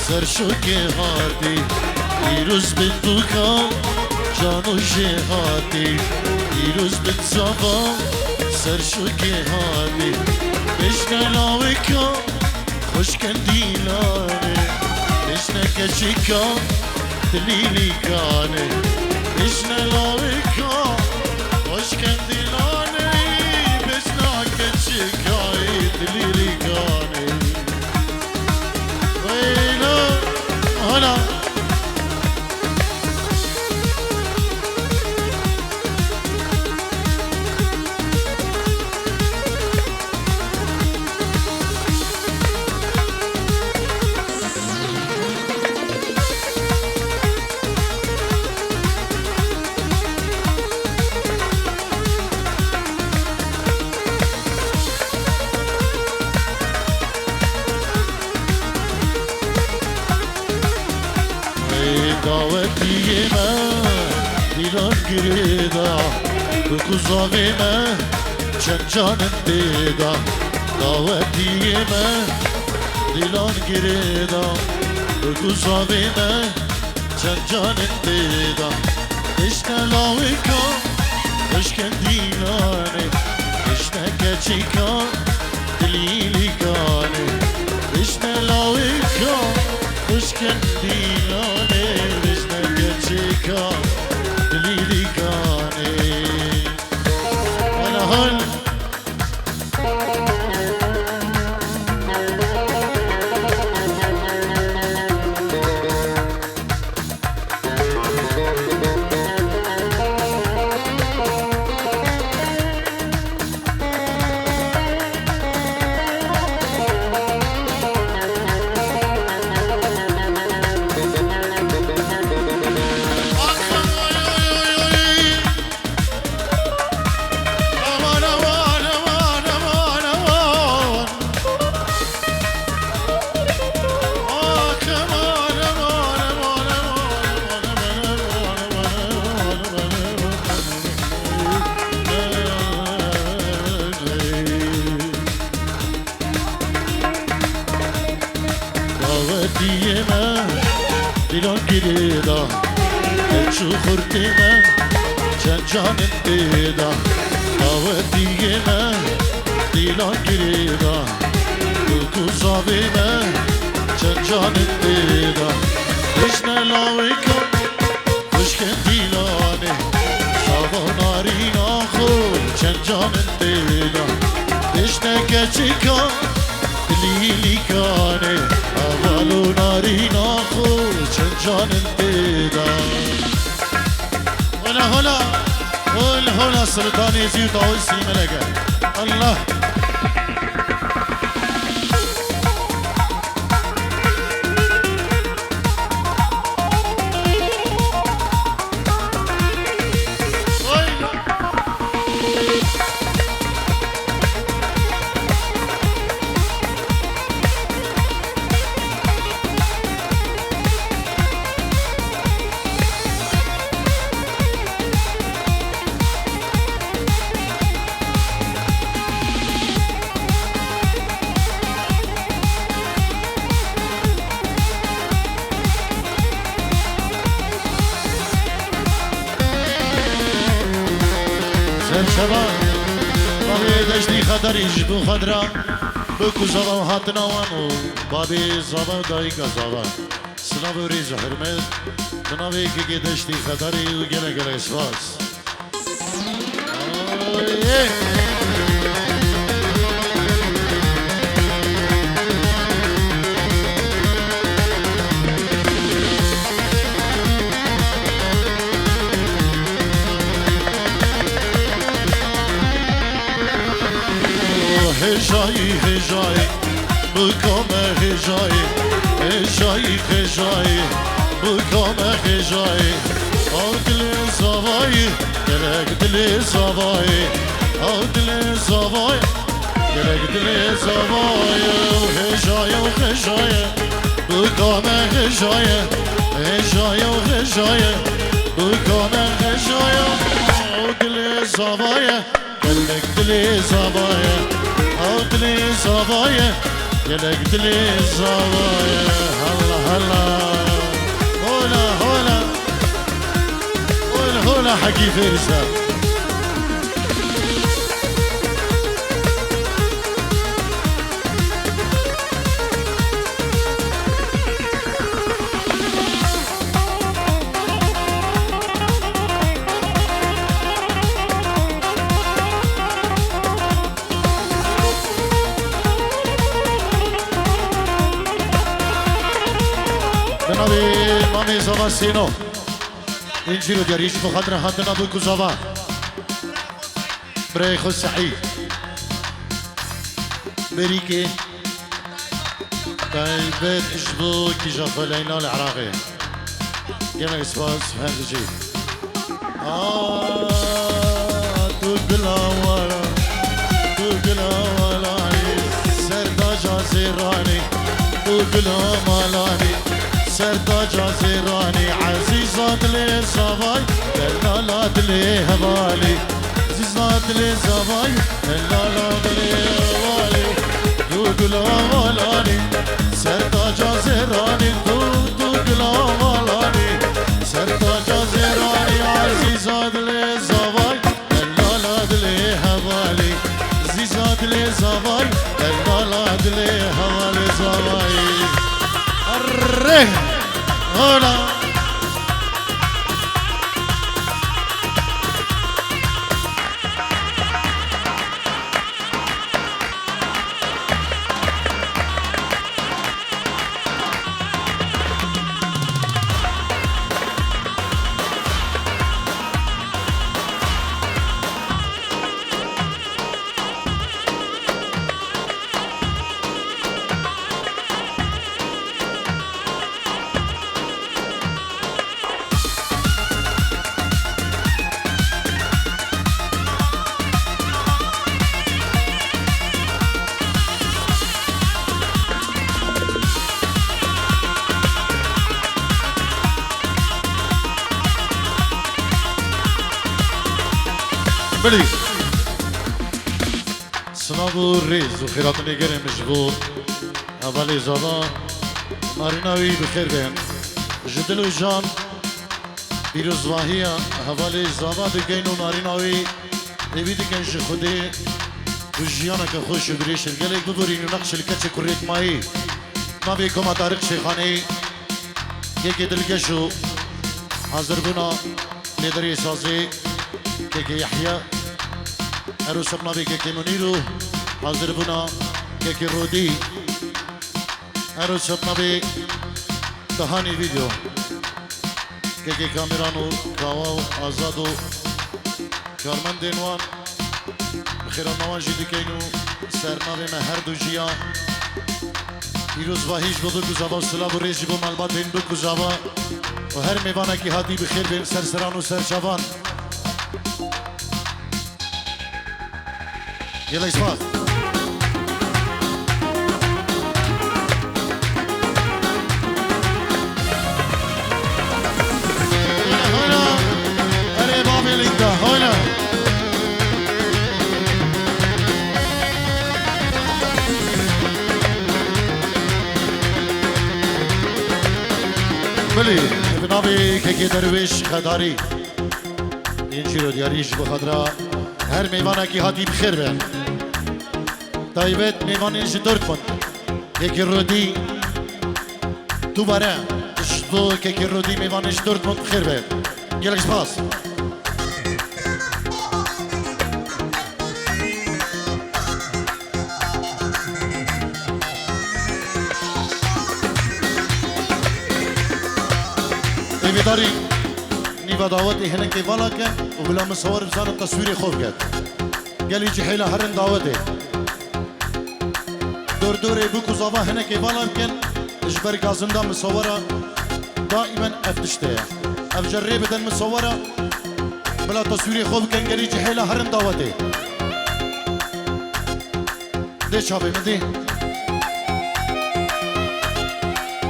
سرشوکه هاتی دیروز به دوکان جانو جهاتی دیروز به صفا سرشوکه هاتی بشنلاوی کن خوش کندیلانه بشنکه چیکان دلیلی کانه بشنلاوی کن خوش کندیلانه بشنکه چیکای دلیلی کانه هلا دعوتی من دیلان گریدا به قضاوی من چند جانم دیدا دعوتی من دیلان گریدا به قضاوی من چند جانم دیدا اشتلاوی کن اشکن دیلانه اشتکه چی کن دلیلی کانه اشتلاوی کن اشکن دیلانه چیکا دلیلی کانه وانا هل داوتیمه دیلان گریدا چو خورتیمه چند جانم دیدا داوتیمه دیلان گریدا کوزاویمه چند جانم دیدا دشنه لاوی کن خوشکن دیلانه ساوا نارینا خود چند جانم دیدا دشنه کچی کن دلیلی کانه اولو نارینا خود چند جانم دیدا هلا هلا سلطاني زيوت عويسي ملقا الله شباب بابي دشتي خطر يجبو خضرا بكو زبا هاتنا وانو بابي زبا دايقا زبا سلام ريز حرمت تنابي كي دشتي خطري وقلا قلا اسفاس هجایی هجایی بکام هجایی هجایی هجایی بکام هجایی آو دل زوایی گرگ دل زوایی آو دل زوایی گرگ دل زوایی هجایی و هجایی بکام هجایی هجایی و هجایی بکام هجایی آو دل زوایی گرگ دل زوایی او دلي صبايا يلك دلي صبايا هلا هلا هولا هولا هولا هولا حكي فارسة مامي زوا سينو انجيلو دياريش بخاطر هاتنا بوكو زوا بريخو سعيد بريكي بيت اشبو كي جافا لينا العراقي كما اسباس هانجي تقلا ولا تقلا ولا سردا جازيراني تقلا مالاني سرتاج زيراني عزيزات لي صباي دلالات لي هبالي عزيزات لي صباي دلالات لي هبالي دوغلا والاني سرتاج زيراني دوغلا والاني سرتاج زيراني عزيزات لي صباي دلالات لي هبالي عزيزات لي صباي دلالات لي هبالي صباي الرهن هنا بلي صنابو الريز وخيرات نيجر مجبور هذا زادا ناریناوی بخیر بین جدل و جان بیروز واهیا حوالی زاوا بگین و ناریناوی دیویدی کنش خودی و جیانا که خوش بریشن گلک ببرین و نقش الکچ کریک مایی ناوی کما تارق شیخانی یکی دلگشو حاضر بنا لیدری سازی که یحیا ارو سبنا بی که منیرو حاضر بنا که رودی ارو سبنا بی دهانی ویدیو که کامرانو کاواو آزادو کارمند دینوان بخیران نوان جیدی کینو سرناوی من هر دو جیا پیروز و هیچ بودو کزاوا سلاب و ریجی بو ملبات این دو کزاوا و هر میوانه که هاتی بخیر بین سرسران و سرچوان يلا يصفاق هنا أري بابي ليندا هنا بلي بنابي كي درويش خداري ينشيرو دياريش بخضراء هر میوانه کی هاتی بخیر به تایبت میوانیش دورتموند یکی رودی دوباره اشتو که رودی میوانیش دورتموند بخیر به گلک سپاس ایویداری نیو دعوتی هنگی والا کن و بلا مصور بزن تصویری خوب کرد گلی چی حیله هرن دعوتی دور دوری بکو زاوا هنگی والا کن اجبر گازنده مصوره دائما افتشته اف جره بدن مصوره بلا تصویری خوب کن گلی چی حیله هرن دعوتی ده چابه من ده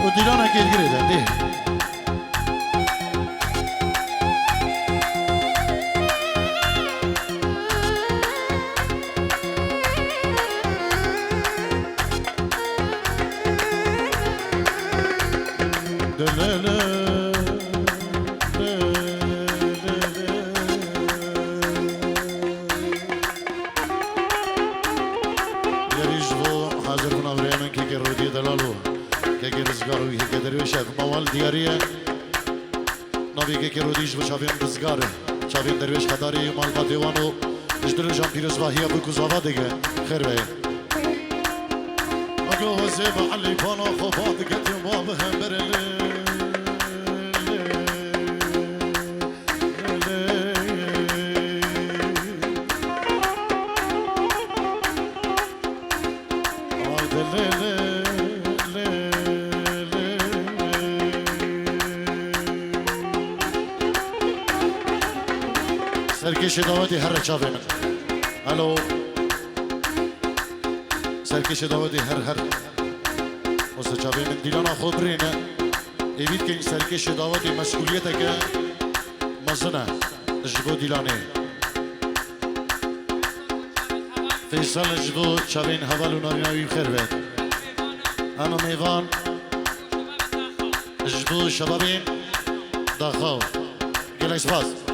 و دیلانه که گره ده دیاریه ناوی که رودیش و چاوین رزگاره چاوین درویش خداری مال با دیوانو اجدر جان پیروز واهیا بکو زاوا دیگه خیر به اگه وزی با علی پانا خوبا دیگه ما به هم برلی سرکش دعوتی هر چاوه من الو سرکش دعوتی هر واسه چاوه من دیلانا خوب رینه ایوید که این سرکش دعوتی مسئولیته که مزنه جبو دیلانه فیصل جبو چاوین حوال و ناریناوی بخیر بید انا میوان جبو شبابین داخل گلک سپاس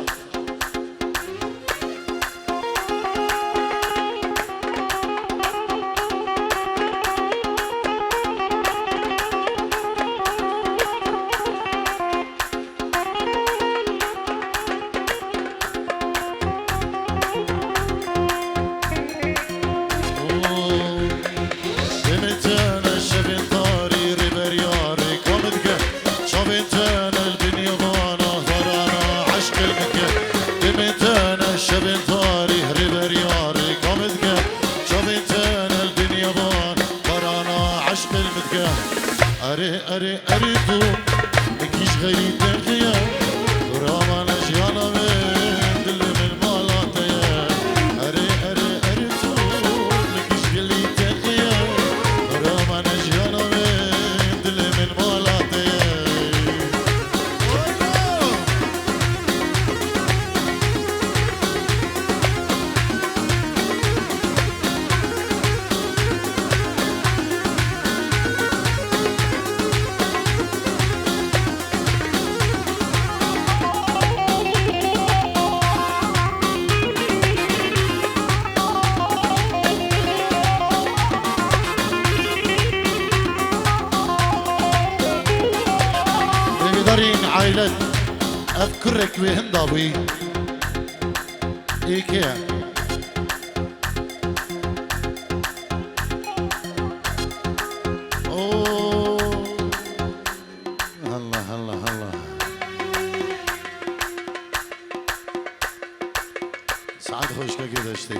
أري تو مكيش غيري تنخيا وراما نجيانا من دل من مالاتيا أري تو مكيش غيري تنخيا وراما نجيانا من دل من مالاتيا دارين عائلة أفكرك بهنداوي إيكيا أوه الله الله الله سعد خوشكا كده اشتي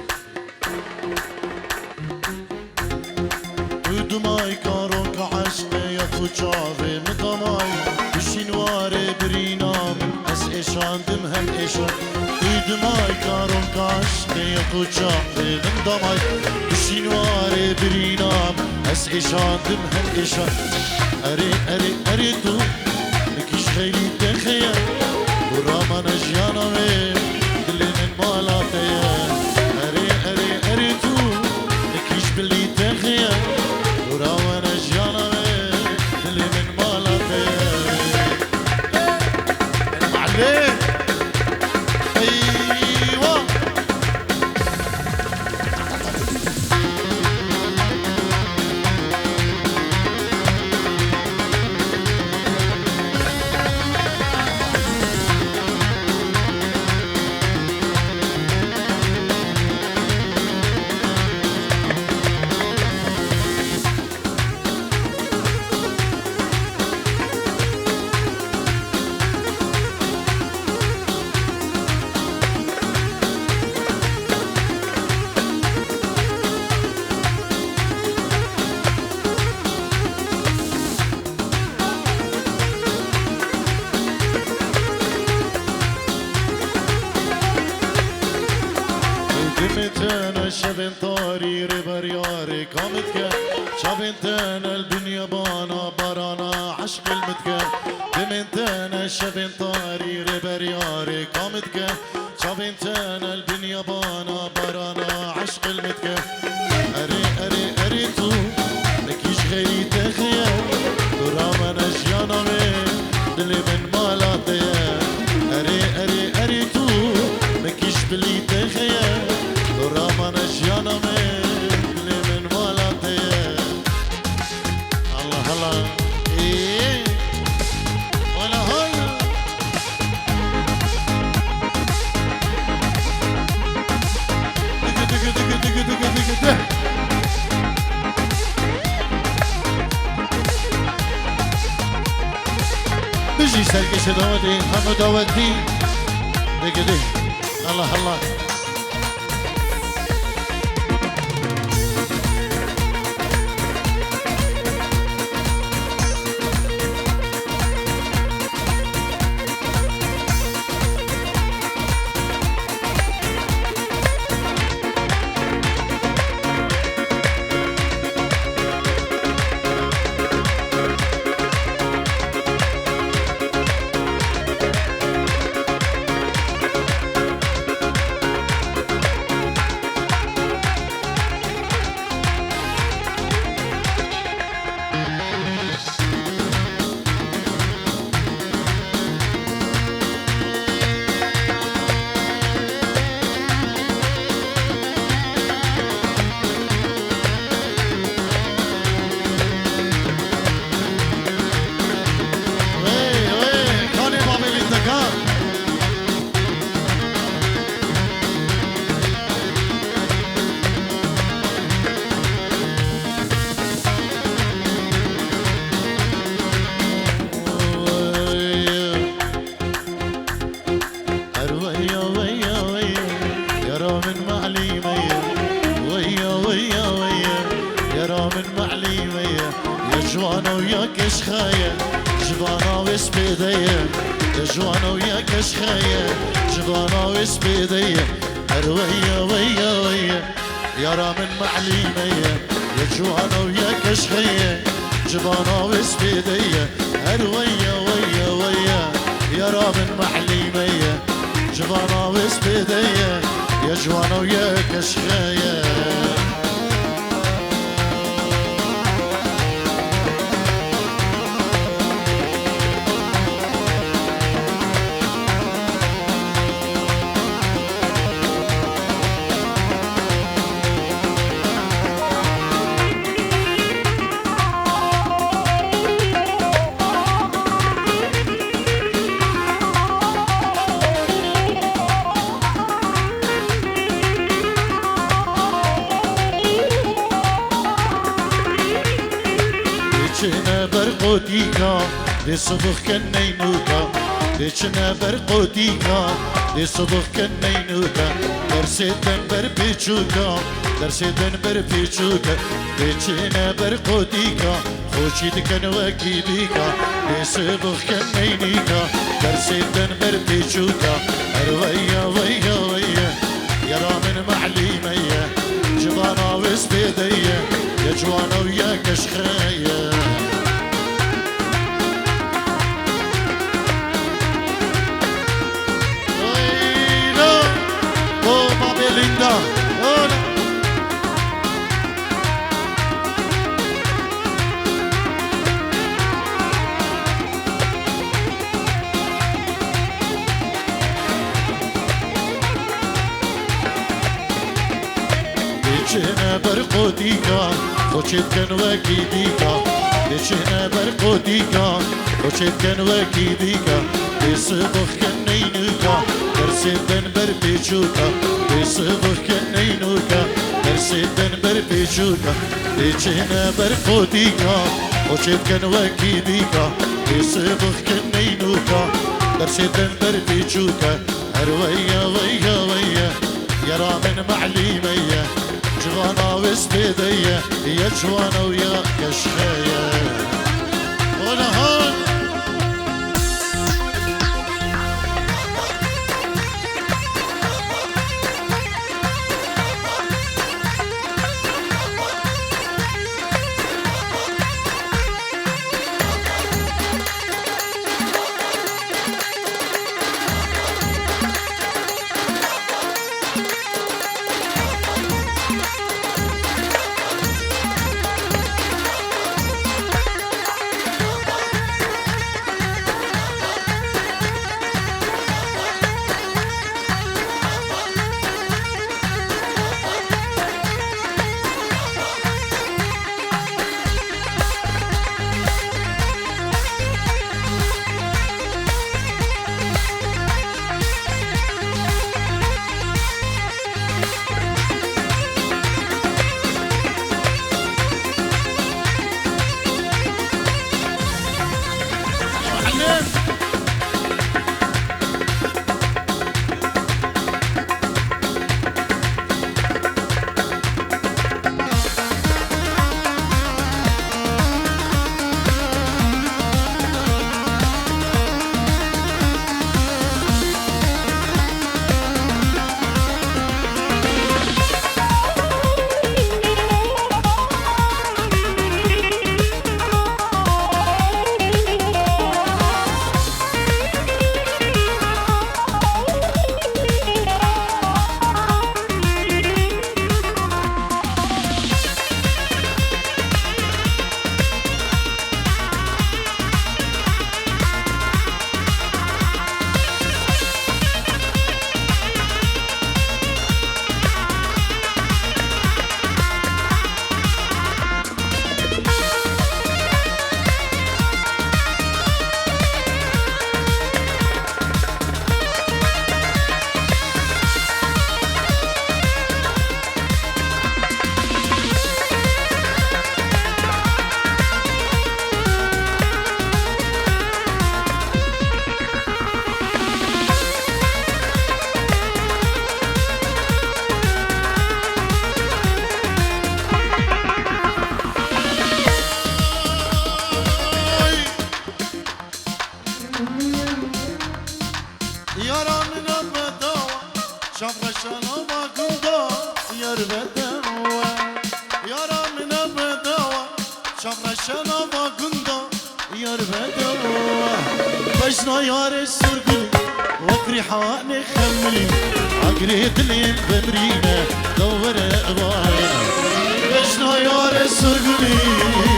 ودماي كاروك عشق يا خوشاوي مدماي بشينواري برينام اس اشاندم هم اشان ودماي كاروك عشق يا خوشاوي مدماي بشينواري برينام اس اشاندم هم اشان اري اري اري تو مكيش خيلي تخيل ورامان اجيانا دلي من مالاتيا اري اري اري تو مكيش بلي تخيل ورامان اجيانا دلي من مالاتيا معلم ايوه دمتنا شبن طاري ربر ياري كامتك شبنتنا الدنيا بانا برانا عشق المتك دمتنا شبن طاري ربر ياري كامتك شبنتنا الدنيا بانا برانا عشق المتك اري اري اري تو مكيش غيري تخيل درامنا جيانا دلي من مالاتيا اري اري اري تو مكيش بلي تخيل رامان اجيانا اللي من مالاتي الله الله ايه ولا هلا دق دق دق دق دق دق دق بيجي سرقش دودي هم دودي دق دق الله الله جوانا وياك اشخايا جوانا ويس بيديا جوانا وياك اشخايا جوانا ويس بيديا ارويا ويا ويا يا رامن معليمية يا جوانا وياك اشخايا جوانا ويس بيديا ارويا ويا ويا يا رامن معليمية جوانا ويس بيديا يا جوانا وياك اشخايا بيچنا برقوديكا دي صبح كنينوكا بيچنا برقوديكا دي صبح كنينوكا درسيتن بر بيچوكا درسيتن بر بيچوكا بيچنا برقوديكا خوشي دكن وكيبيكا دي صبح كنينيكا درسيتن بر بيچوكا ويا ويا ويا يرى من معليمية جوانا وسبيدية يا جوانا ويا كشخية ويلا او بابي ليندا بيچنا برقوديكا خوشت كن وكيديكا بيچنا برقوديكا خوشت كن وكيديكا بيصبح كنينوكا درسيتن بر بيچوكا بيصبح كنينوكا درسيتن بر بيچوكا بيچنا برقوديكا خوشت كن وكيديكا بيصبح كنينوكا درسيتن بر بيچوكا ويا ويا ويا يرى من معليمية جوانا وسبيدية يا جوانا ويا كشخية ولا هون بجنا يار سرقلي وكري حواني خملي عقريت لي بمرينا دور اغبارنا بجنا يار سرقلي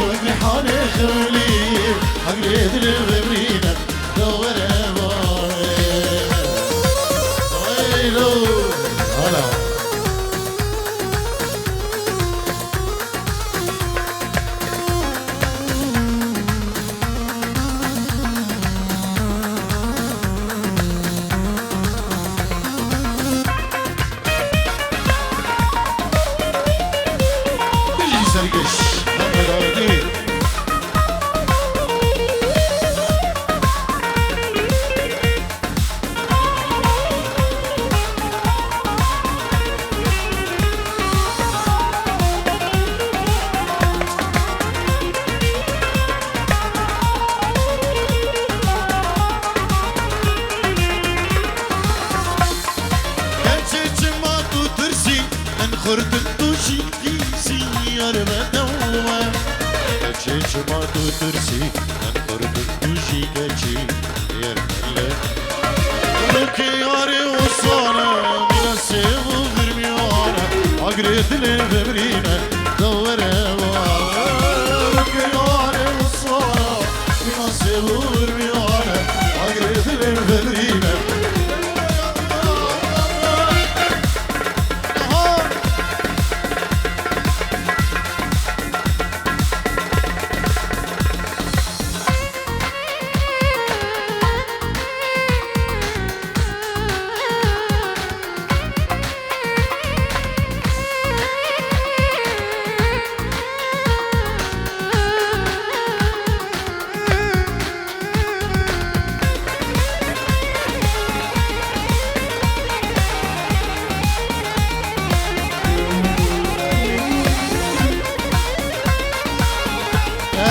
وكري حواني خملي عقريت لي بمرينا دور اغبارنا ويلو هلا شما تو ترسی من بردم دوشی کچی یرمله لکی یاری و سانه من سیو غرمیانه اگری دلی ببرینه دوره لکی یاری و سانه من سیو غرمیانه اگری دلی ببرینه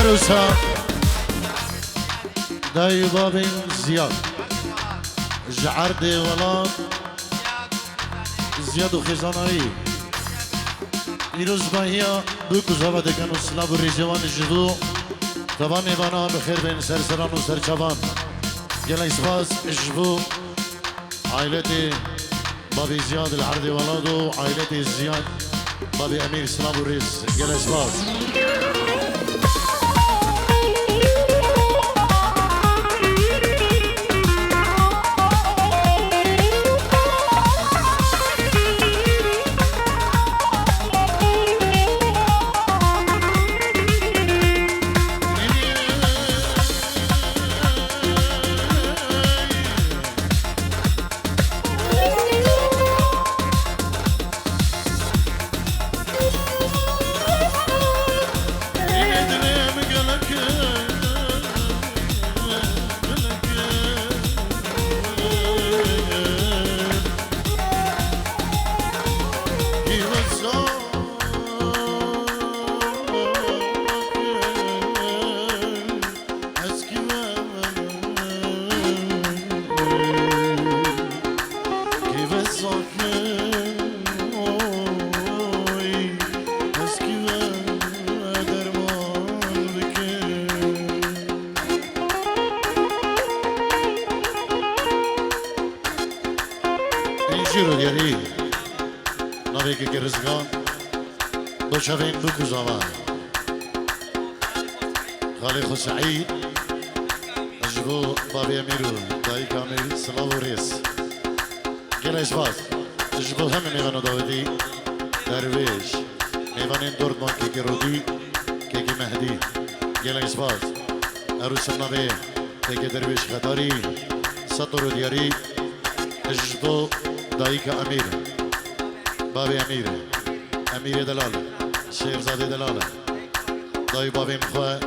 عروسا دای بابین زیاد جعرد ولاد زیاد و خزانایی ایروز باهیا دو کزاوه دکن و سلاب و ریزوان جدو تمام ایوانا بخیر بین سرسران و سرچوان گلای سپاس جبو عائلت بابی زیاد العرد ولاد و عائلت زیاد بابی امیر سلاب و ریز گلای سپاس رو دیاری نوی که رزگان دو شوین دو کزاوه خالق سعید اجبو بابی امیرو دایی کامل سلام و ریس گلش باز اجبو همه میوانو داودی درویش میوانین دورتمان که رودی که مهدی گلش باز عروس نوی که درویش خطاری سطر رو دیاری اجبو دایی که امیر بابی امیر امیر دلاله شیخزاده دلاله دایی بابی مخواه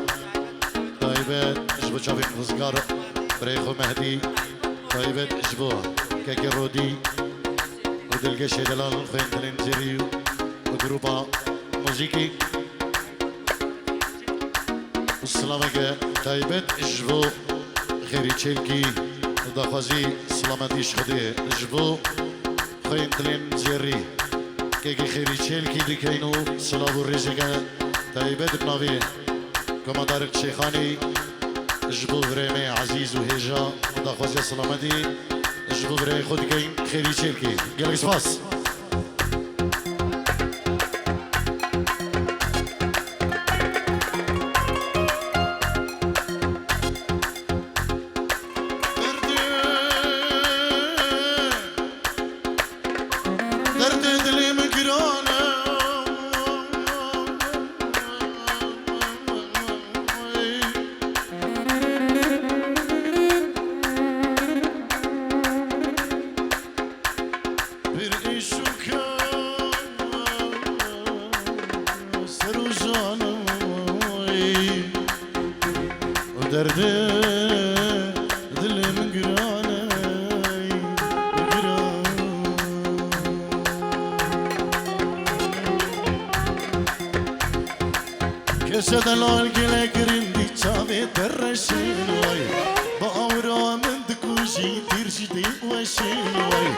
دایی بید اجبو چاوی مخزگار بریخو مهدی دایی بید اجبو که رودی و دلگش دلال خوین دلین زیری و گروپا موزیکی و سلامه که دایی بید اجبو خیری چلکی و داخوازی سلامتیش خوده اجبو خوین دلین زیری که خیری چلکی دیکینو سلام و ریزگه تایبت بناوی کمادار شیخانی جبو برای عزیز و هجا خدا خوزی سلامتی جبو برای خود که خیری چلکی گلک سپاس دلال گله گرندی چاوی درشین وای با آورا من دکوش دکوژی ترجدی وشین وای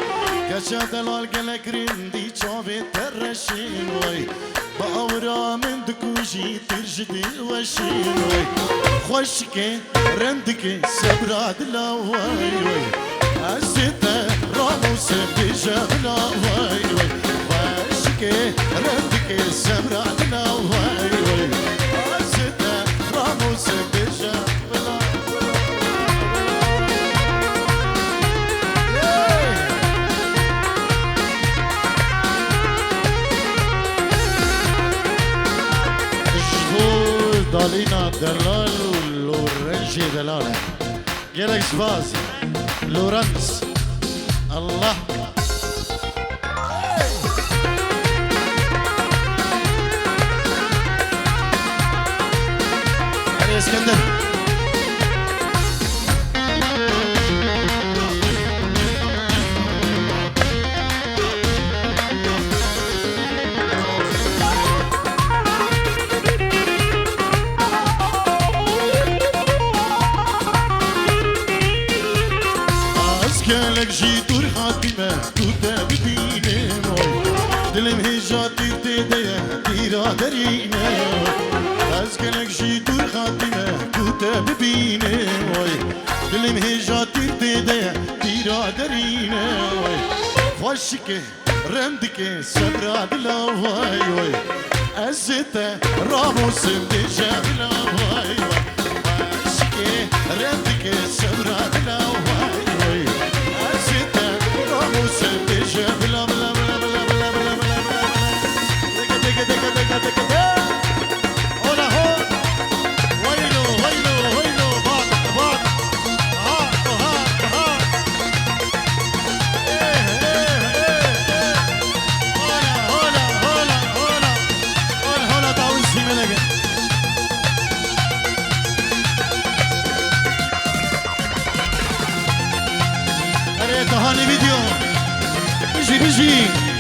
کجا دلال گلک رندی چاوی ترشین وای با اورا من دکوژی ترجدی وشین وای خوش که رند که صبر دلا وای وای ازت راموس بجبلا وای وای خوش که رند که صبر دلا وای وای ازت راموس بجبلا دالينا دلال ولورنجي دلال جالك سباز لورنس الله علي اسكندر لك جي دور خاتمة توتا بدينا دلم هجات تديا ديرا درينا أزكلك جي دور خاتمة توتا بدينا دلم هجات تديا ديرا درينا خوشك رندك سبرا دلا واي واي أزتا راموس بجابلا واي واي خوشك رندك سبرا دلا واي واي بلا بلا بلا بلا بلا بلا بلا بلا دقة دقة دقة دقة دقة هنا هو ويلو ويلو ويلو بعض بعض ها ها ها ايه ايه ايه هنا هنا هنا هنا هنا تعويض في ملقا اريد هاني فيديو بيجي بيجي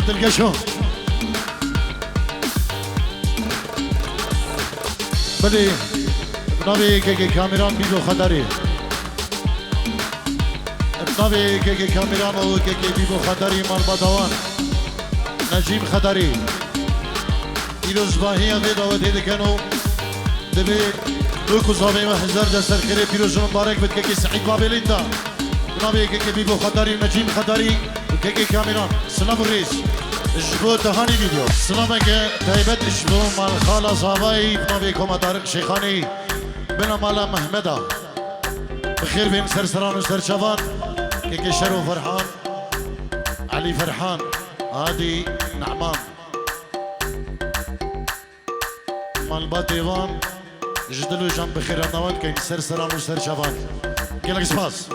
تلقى شو بدي بنابي كي كاميران بيدو خدري بنابي كي كاميران او كي بيدو خدري مال بدوان نجيب خدري بيدو زباهية بيدو ودي كانوا دبي دوكو زابي محزر جسر خيري بيروز مبارك بد كي سعيد بابليندا بنابي كي بيدو خدري نجيب خدري وكي كاميران سلام الرئيس جبو تهاني فيديو سلامك تايبت جبو مال خالة زاباي بنابي كوما طارق شيخاني بنا مالا محمدا بخير بين سرسران وسرشافان كيكي شرو فرحان علي فرحان هادي نعمان مال باتيوان جدلو جنب بخير النوات كين سرسران وسرشافان كيلك سباس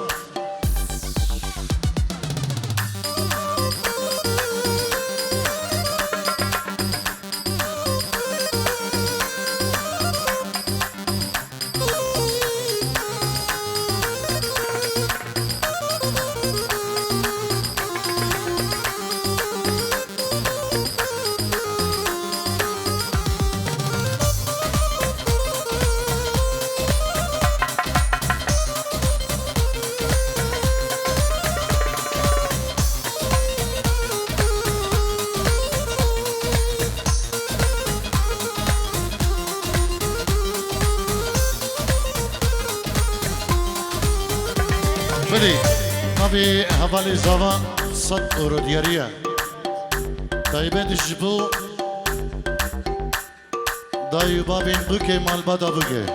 بلي نبي هفالي زوا صد اورو دياريا طيبه دجبو دايو بابين بوكي مال بدا بوكي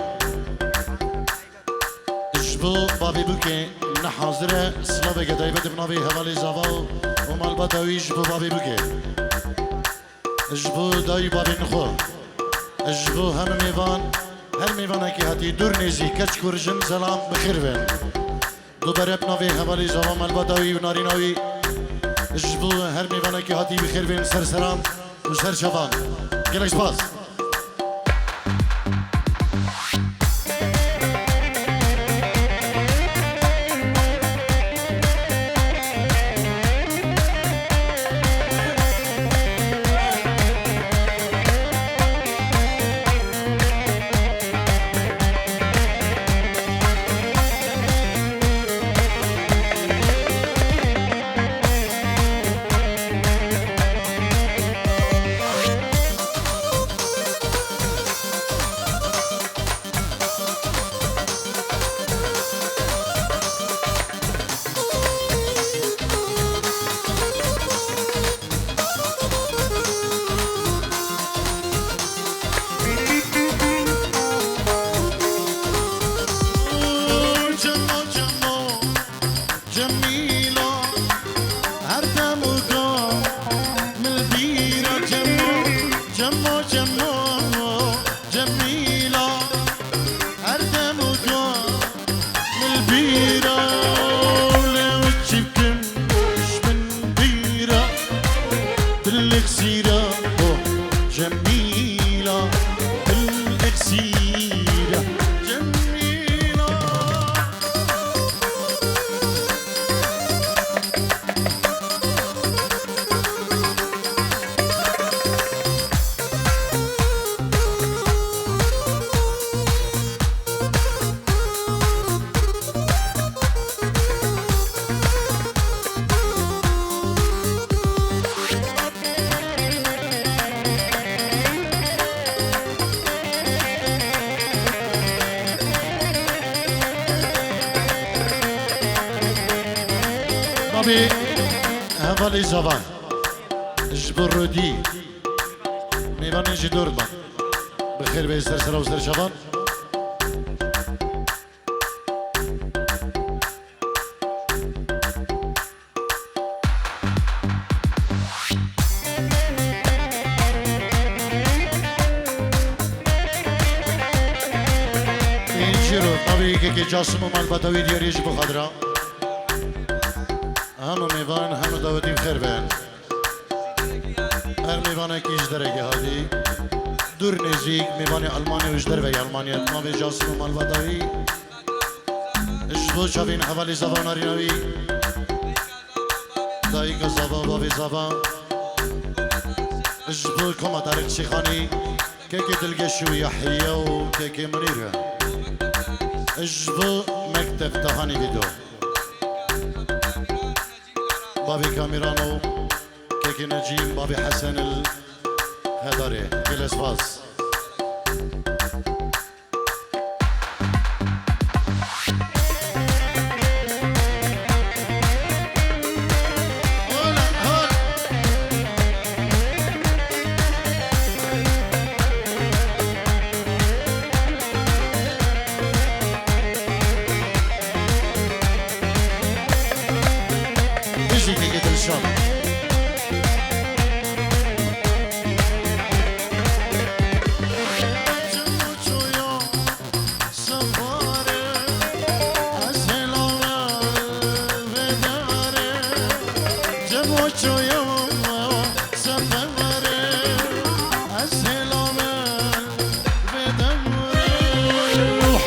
دجبو بابي بوكي نحاضره سلافه طيبه بنبي هفالي زوا ومال بدا ويجبو بابي بوكي دجبو دايو بابين خو دجبو هم ميوان هر میوانه که هاتی دور نیزی کچ کرجن سلام بخیر بین دو برب نوی حوالی زوام الباداوی و ناریناوی جبو هر میوانه که هاتی بخیر بین سر سرام و سر شبان گلک سپاس نبي هفالي زوان جبر رودي میوان جی دور ما بخیر به سر سر و سر شبان اینجی رو نبی که جاسم و مالباتاوی دیاریش بخدرا همه میوان همه داوتی بخیر بین هر میوانه که اجدره که هادی دور نزیک میوان آلمانی و اجدر و آلمانیا ناوی جاسم و مالباتاوی اجبو شوین حوالی زبان آریناوی دایی که زبا بابی زبا اجبو کما تارک شیخانی که دلگشو یحیه و که منیره اجبو مکتب تهانی بیدو بابي كاميرانو كيكي نجيم بابي حسن الهداري كل اسفاس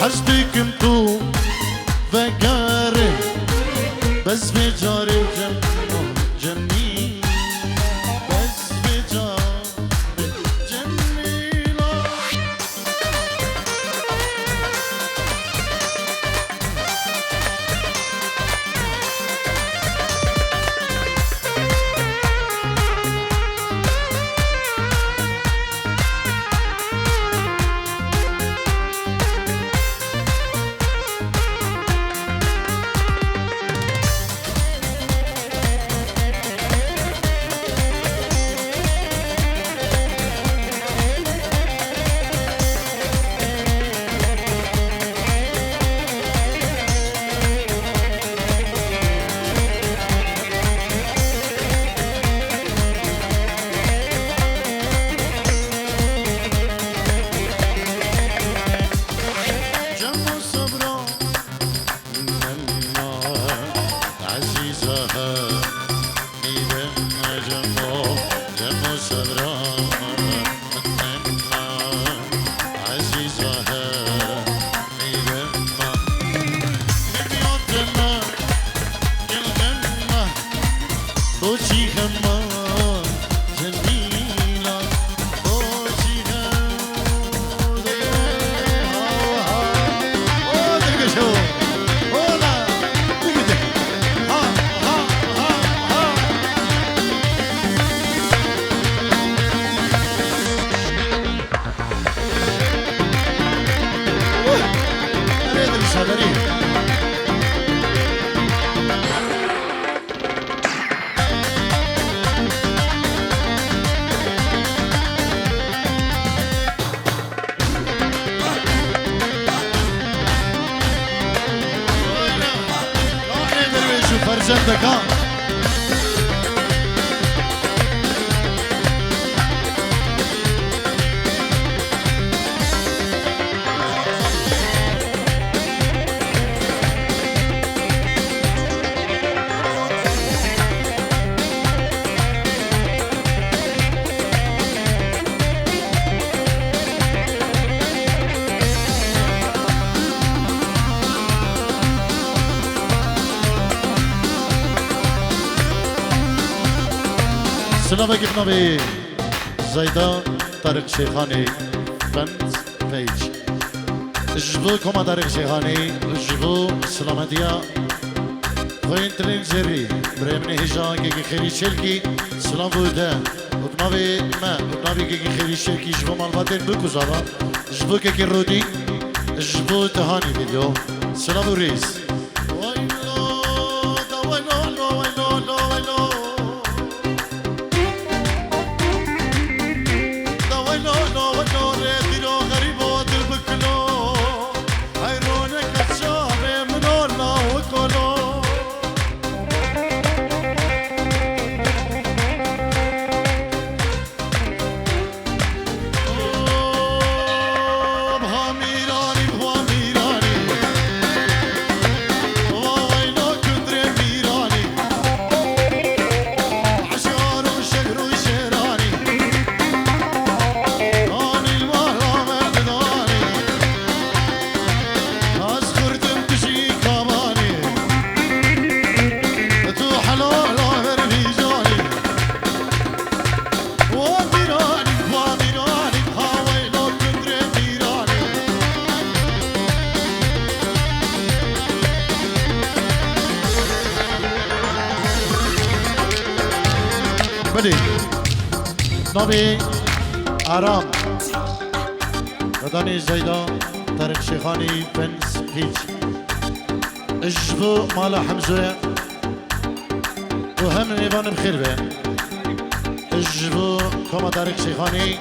حسبك انتو فقاري بس بجاري جميل بس بجاري جميلة فرزندکان سلام گفتم به زیدا طارق شیخانی فنز پیج جبو کما طارق شیخانی جبو سلامتیا خوین ترین جری برای هجا که خیلی چلکی سلام بوده اتنابی ما اتنابی که خیلی چلکی جبو مالباتن بکوزارا جبو که رودی جبو تهانی ویدیو سلام ریز بله نامی آرام ردانی زیدا طارق شیخانی فنز پیج اجبو مالا حمزوه و هم نیوان بخیر به اجبو کما طارق شیخانی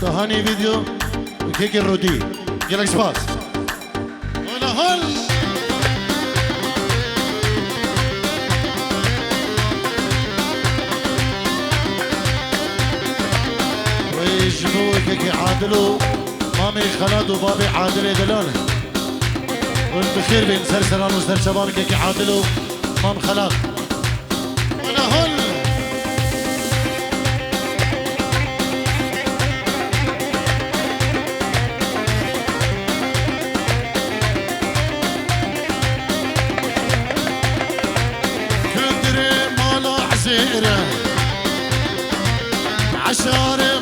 تهانی ویدیو و کیک رودی گلک سپاس ولا هل جنوك كي عادلو مامي خلاد وبابي عادل دلالة والبخير بين سرسران وسرشبان كي عادلو مام خلاد ولا هل كندري مالا عزيرة عشارة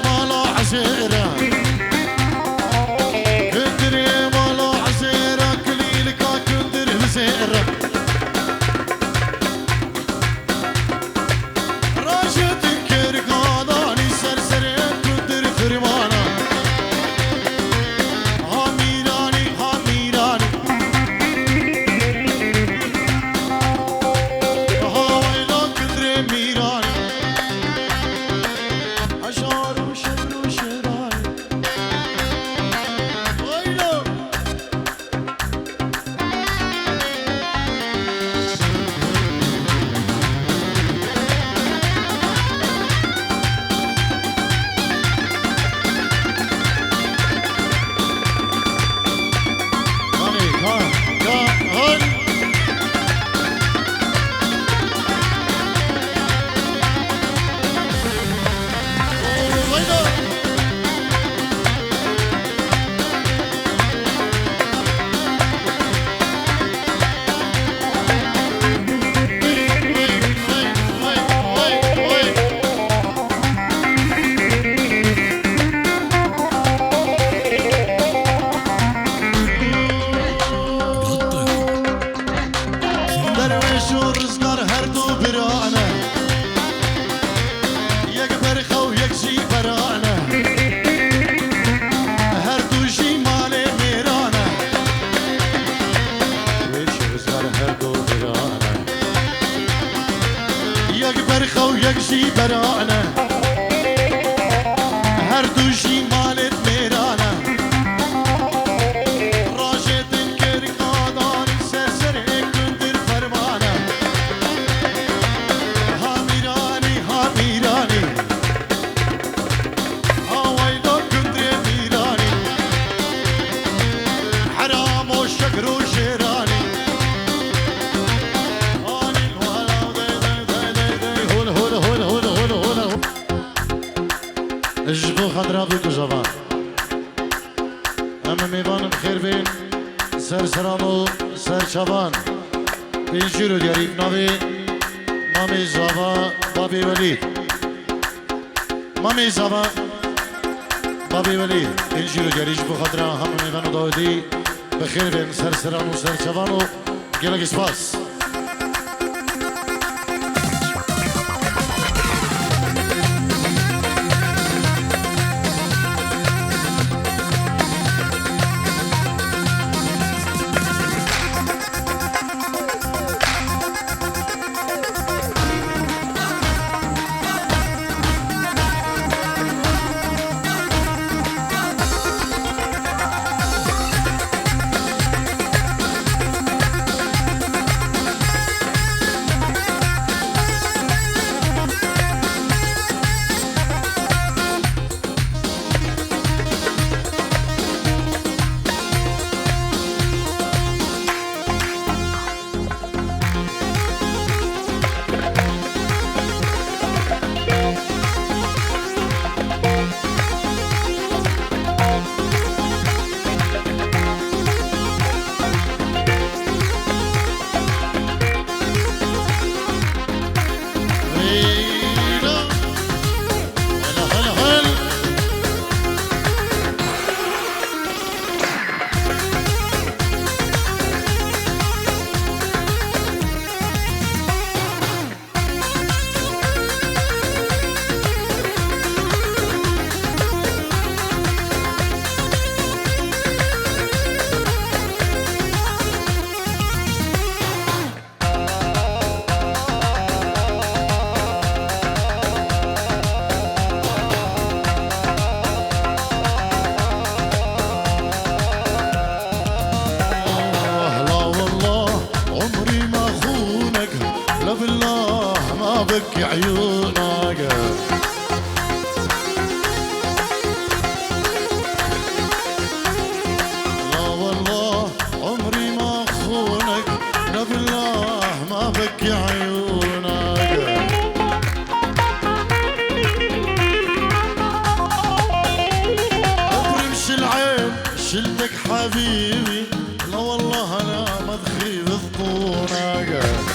عزيرة كندري مالا عزيرة كليلكا كندري عزيرة راشد كرقاناني سرسرين كندري فرمانا هاميراني هاميراني هاويلا كندري ميراني عشار وشبر وشراني خو يكشي برانا هردوشي مالت ميرانا راجت الكرقادان سرسري كندر فرمانا هاميراني هاميراني هاويلو كندر ميراني حرام وشكر وشيراني جبو خضرا بكو جوان اما ميوان بخير بين سر سرانو سر شوان بينجيرو دياري بناوي مامي زابا بابي وليد مامي زابا بابي وليد بينجيرو دياري جبو خضرا هم ميوانو داودي بخير بين سر سرانو سر شوانو جلق سباس بك عيونك لا والله عمري ما اخونك لا بالله ما بك عيونك ابرمش العين شلتك حبيبي لا والله انا ما تخيب ضطونك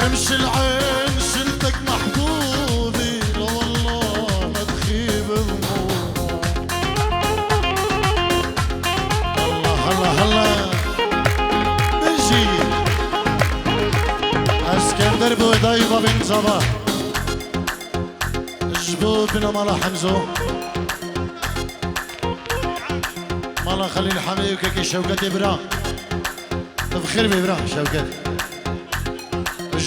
رمش العين شلتك محبوبي لا والله ما تخيب همومك هلا هلا هلا بنجي اسكندر بودايبة بن زبا جبوت بنا مالا حمزو مالا خليل حمي وكيكي شوكتي برا بخير ببرا شوكتي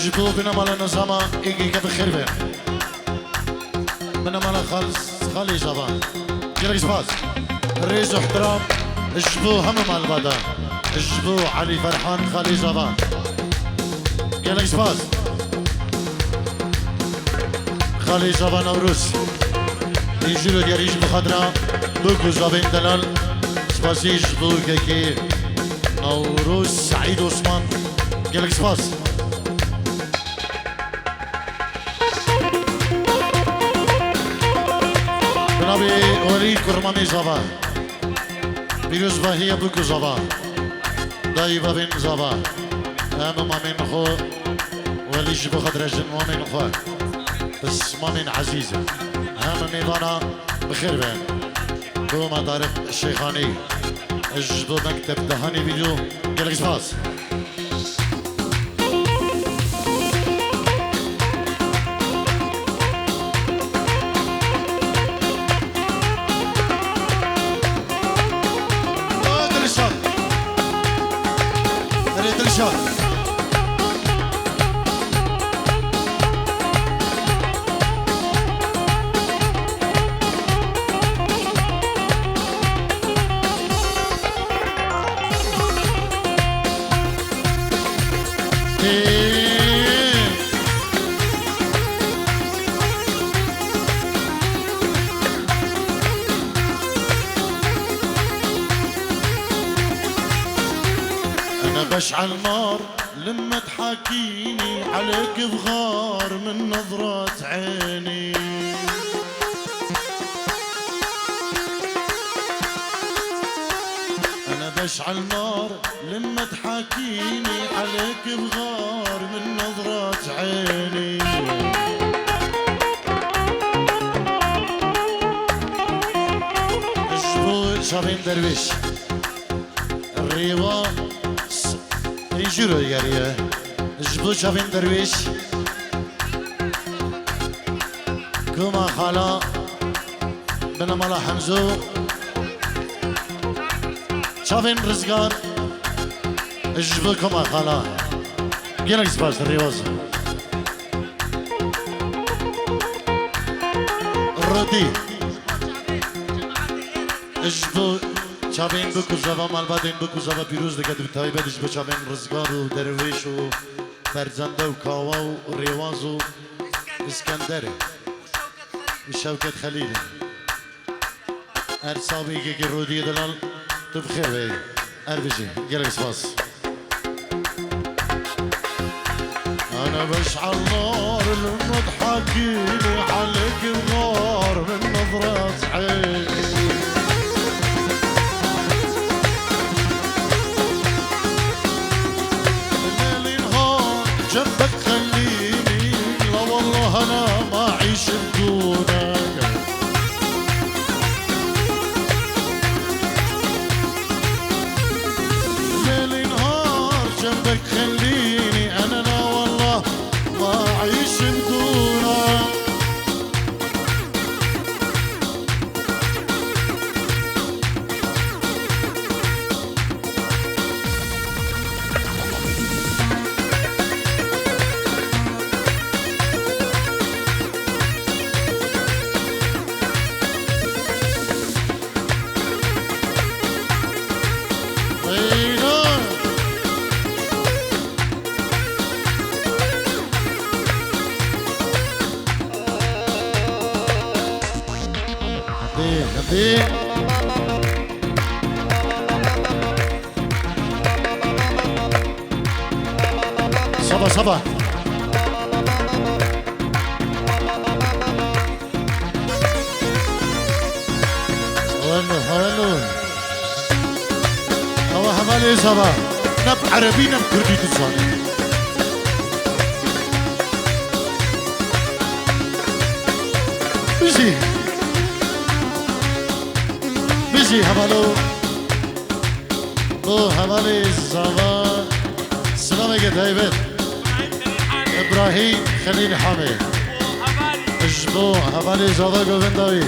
جبو بنا مالا نظامة إيجي كبخير بيه بنا مالا خالي زبان جلق سباس الرئيس احترام جبو هم مال بدا جبو علي فرحان خالي زبان جلق سباس خالي زبان أوروس يجيلو ديار يجبو خضرا بوكو زبين دلال سباسي جبو كيكي أوروس سعيد عثمان جلق سباس جنابي وليد كرماني زبا بيروز باهية بوكو زبا دايبا بن زبا أمام من خو ولي جبو خضر جن ومن خو بس مامين عزيزة أمام ميبانا بخير بين بوما طارق الشيخاني جبو مكتب دهاني فيديو جلق سباس بله دلشاد بشعل نار لما تحاكيني عليك بغار من نظرة عيني أنا بشعل نار لما تحاكيني عليك بغار من نظرة عيني اشبو شابين درويش الريوان اینجورو یاریه جبو چاوین درویش کما خالا بنمالا حمزو چاوین رزگار جبو کما خالا گلک سپاس ریواز رودی جبو چاوین بکو زوا مالبادین بکو زوا پیروز دکت بتایبتش به چاوین رزگار و درویش و فرزنده و کاوا و ریواز و اسکندره و شوکت خلیل ارسابی که رودی دلال تو بخیر بی اربشی گلک سپاس انا بشعل نار لما تحاكيني عليك الغار من نظرة عيني جنبك خليني لا والله انا ما اعيش بدونك ليل نهار جنبك خليني انا لا والله ما اعيش بدونك صبا صبا هلو هو حمالي صبا نب عربي نب كردي تصاني بيجي حمالو حمالي صبا سلام عليكم هايبت ابراهيم خليل حامد اجبو حمالي زادا گوونداوی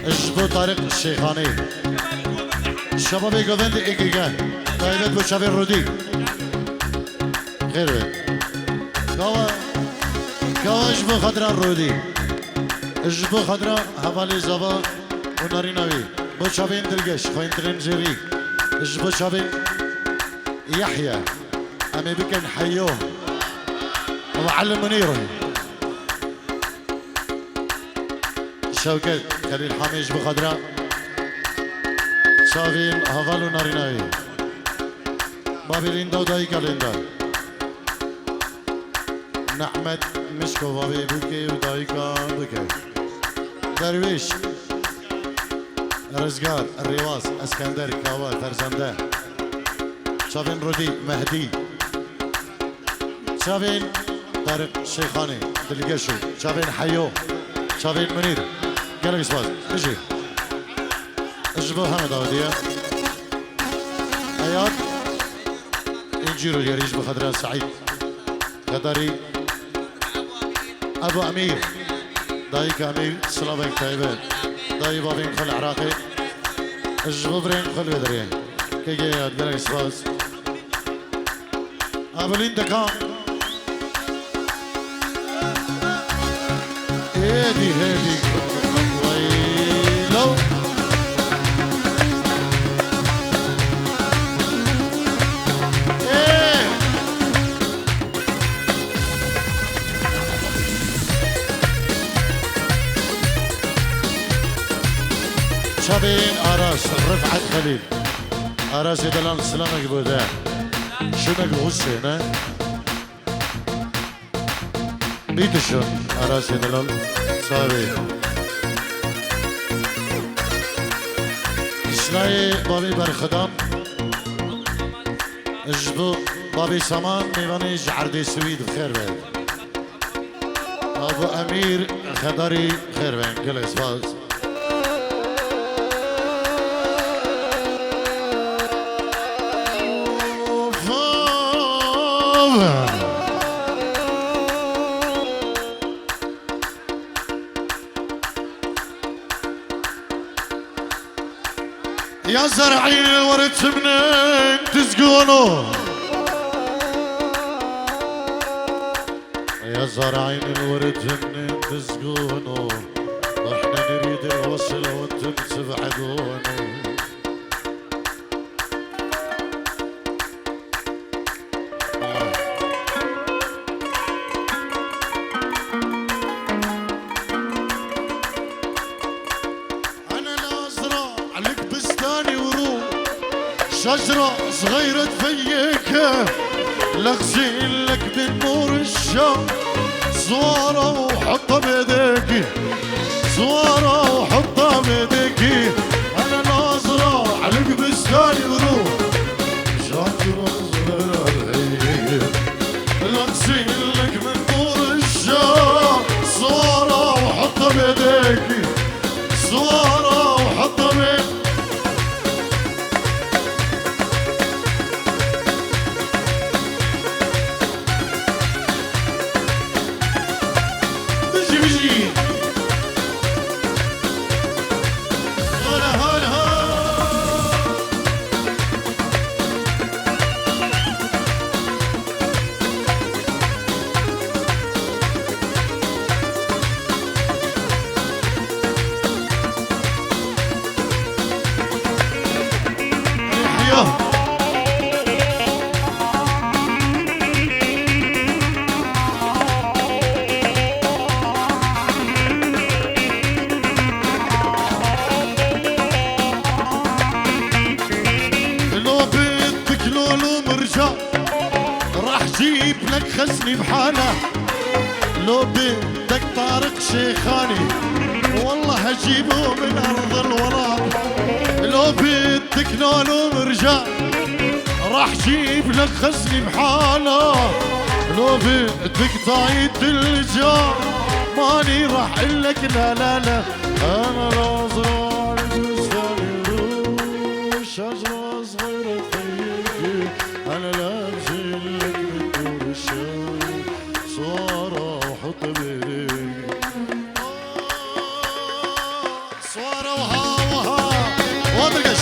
اجبو طارق الشيخاني شبابي گووند ايگيگه هايبت بو شابي رودي خير بيت كوا اجبو خضرا رودي اجبو خضرا حمالي زادا وناريناوي بو شابي اندرگش خوين ترنجري اجبو شابي يحيى أمي بكن حيوه ومعلم منيره شوكت خليل حميش بخضراء شافين هفالو ناريناوي بابي ليندا ودايكا ليندا نحمد مشكو بابي بوكي ودايكا بوكي درويش رزقار الرواز اسكندر كاوا فرزنده شافين رودي مهدي شافين طارق الشيخاني دلقشو شافين حيو شافين منير قالك سباز اجي اجبو حمد اودية ايات انجيرو يريج بخضراء سعيد قدري ابو امير دايك امير سلامك طيبين داي بابين خل عراقي اجبو برين خل بدرين كي قالك سباز قبلين دكان هادي هادي ويلو شابين أراس رفعت خليل أراس دلال سلامك بودا شنك غسينا بيتشون أراس دلال صابي إسلاي بابي برخدام اجبو بابي سامان ميواني جعردي سويد بخير بين أبو أمير خداري خير بين كل إسفاز يا زرعين الورد منين تسقونه يا زرعين الورد منين تسقونه واحنا نريد الوصل وانتم تبعدونه شجرة صغيرة تفيك لغسين لك من نور الشام صورة وحطها بيديك صورة وحطها بيديك أنا ناظرة عليك بستاني وروح شجرة صغيرة تفيك لغسين لك من نور الشام صورة وحطها بيديك صورة وحطها بيديك راح جيب لك خزني بحاله لو بدك طارق شيخاني والله هجيبه من ارض الورى لو بدك نولو مرجع راح جيب لك خزني بحاله لو بدك طايد الجار ماني راح اقلك لا لا لا انا ناظر شجرة صغيرة فيك انا لابسين لك من نور الشام صورة وحط بيديك صورة وها وها وادرقش